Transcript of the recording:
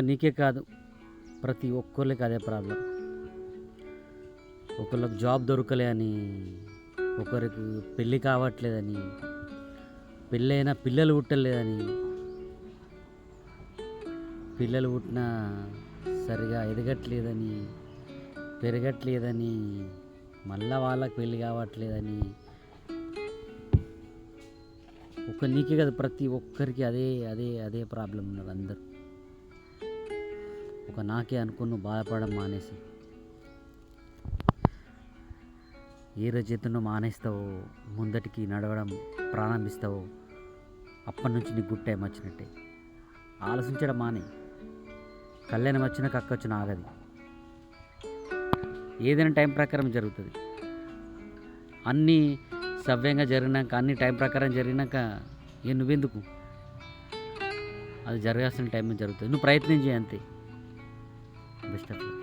నీకే కాదు, ప్రతి ఒక్కరికి అదే ప్రాబ్లం. ఒకళ్ళకి జాబ్ దొరకలే అని, ఒకరికి పెళ్ళి కావట్లేదని, పెళ్ళైనా పిల్లలు పుట్టలేదని, పిల్లలు పుట్టినా సరిగా ఎదగట్లేదని, పెరగట్లేదని, మళ్ళా వాళ్ళకి పెళ్ళి కావట్లేదని. నీకే కదా, ప్రతి ఒక్కరికి అదే అదే అదే ప్రాబ్లం ఉన్నారు అందరూ. నాకే అనుకుని నువ్వు బాధపడడం మానేసి, ఏ రోజైతే నువ్వు మానేస్తావో, ముందటికి నడవడం ప్రారంభిస్తావో, అప్పటి నుంచి నీకు గుడ్ టైం వచ్చినట్టే. ఆలోచించడం మానే. కళ్యాణం వచ్చినా కక్క వచ్చిన ఆగది. ఏదైనా టైం ప్రకారం జరుగుతుంది. అన్నీ సవ్యంగా జరిగినాక, అన్ని టైం ప్రకారం జరిగినాక నువ్వెందుకు? అది జరగాల్సిన టైం జరుగుతుంది. నువ్వు ప్రయత్నం చేయి అంతే. Best of luck.